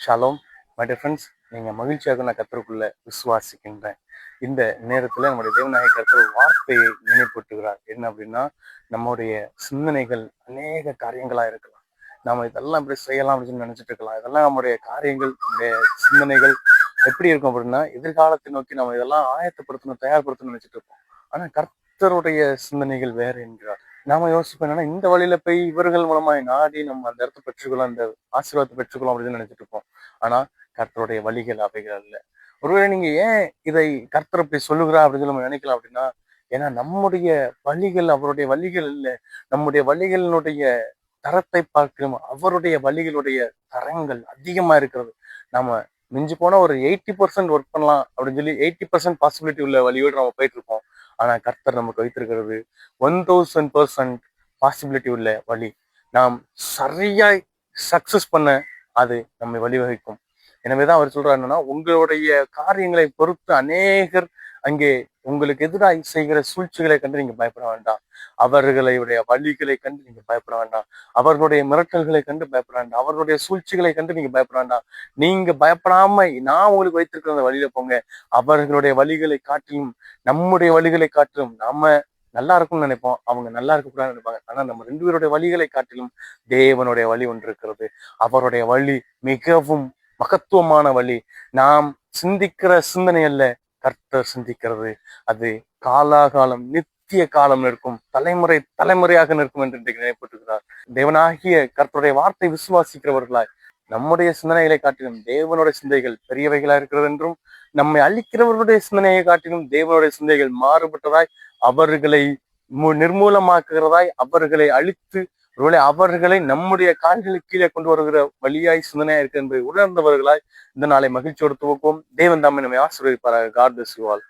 Shalom my dear friends. நீங்கள் மகிழ்ச்சியாக நான் கர்த்தருக்குள்ள விசுவாசிக்கின்றேன். இந்த நேரத்தில் நம்முடைய தேவனாகிய கர்த்தர் வார்த்தையை நினைப்பூட்டுகிறார். என்ன அப்படின்னா, நம்முடைய சிந்தனைகள் அநேக காரியங்களாக இருக்கலாம். நாம் இதெல்லாம் இப்படி செய்யலாம் அப்படின்னு சொல்லி நினைச்சிட்டு இருக்கலாம். இதெல்லாம் நம்முடைய காரியங்கள், நம்முடைய சிந்தனைகள் எப்படி இருக்கும் அப்படின்னா, எதிர்காலத்தை நோக்கி நம்ம இதெல்லாம் ஆயத்தப்படுத்தணும், தயார்படுத்தணும்னு நினைச்சிட்டு இருப்போம். ஆனால் கர்த்தருடைய சிந்தனைகள் வேறு என்கிறார். நாம யோசிப்போம், என்னன்னா இந்த வழியில போய் இவர்கள் மூலமாய் நாடி நம்ம அந்த இடத்த பெற்றுக்கொள்ளலாம், அந்த ஆசீர்வாதத்தை பெற்றுக்கொள்ளலாம் அப்படின்னு நினைச்சிட்டு இருப்போம். ஆனா கர்த்தருடைய வழிகள் அவைகள் அல்ல. ஒருவேளை நீங்க ஏன் இதை கர்த்தர் அப்படி சொல்லுகிறா அப்படின்னு சொல்லி நம்ம நினைக்கலாம் அப்படின்னா, ஏன்னா நம்முடைய வழிகள் அவருடைய வழிகள் இல்லை. நம்முடைய வழிகளினுடைய தரத்தை பார்க்கிறோம், அவருடைய வழிகளுடைய தரங்கள் அதிகமா இருக்கிறது. நாம மிஞ்சி போனா ஒரு 80% ஒர்க் பண்ணலாம் அப்படின்னு சொல்லி 80% பாசிபிலிட்டி உள்ள வழியோடு நம்ம போயிட்டு இருப்போம். ஆனா கர்த்தர் நமக்கு வைத்திருக்கிறது 1000% பாசிபிலிட்டி உள்ள வழி. நாம் சரியாய் சக்சஸ் பண்ண அது நம்மை வழிவகுக்கும். எனவேதான் அவர் சொல்றாரு, என்னன்னா உங்களுடைய காரியங்களை பொறுத்து அநேகர் அங்கே உங்களுக்கு எதிராக செய்கிற சூழ்ச்சிகளை கண்டு நீங்க பயப்பட வேண்டாம். அவர்களுடைய வழிகளை கண்டு நீங்க பயப்பட வேண்டாம். அவர்களுடைய மிரட்டல்களை கண்டு பயப்பட வேண்டாம். அவர்களுடைய சூழ்ச்சிகளை கண்டு நீங்க பயப்பட வேண்டாம். நீங்க பயப்படாம நான் உங்களுக்கு வைத்திருக்கிற அந்த வழியில போங்க. அவர்களுடைய வழிகளை காட்டிலும் நம்முடைய வழிகளை காட்டிலும் நாம நல்லா இருக்கும்னு நினைப்போம், அவங்க நல்லா இருக்கக்கூடாதுன்னு நினைப்பாங்க. ஆனா நம்ம 2 பேருடைய வழிகளை காட்டிலும் தேவனுடைய வழி ஒன்று இருக்கிறது. அவருடைய வழி மிகவும் மகத்துவமான வழி. நாம் சிந்திக்கிற சிந்தனை அல்ல, கர்த்தர் சிந்திக்கிறது. அது காலாகாலம் நித்திய காலம் நிற்கும், தலைமுறை தலைமுறையாக நிற்கும் என்று இன்றைக்கு நினைப்பட்டிருக்கிறார். தேவனாகிய கர்த்தருடைய வார்த்தை விசுவாசிக்கிறவர்களாய் நம்முடைய சிந்தனைகளை காட்டிலும் தேவனுடைய சிந்தைகள் பெரியவைகளா இருக்கிறது என்றும், நம்மை அழிக்கிறவர்களுடைய சிந்தனையை காட்டிலும் தேவனுடைய சிந்தைகள் மாறுபட்டதாய், அவர்களை நிர்மூலமாக்குகிறதாய், அவர்களை அழித்து ஒருவேளை அவர்களை நம்முடைய கால்களுக்கு கீழே கொண்டு வருகிற வழியாய் சிந்தனையா இருக்கு என்பதை உணர்ந்தவர்களாய் இந்த நாளை மகிழ்ச்சியோடு துவக்குவோம். தேவன் தாமே நம்மை ஆசீர்வதிப்பாராக. God bless you all.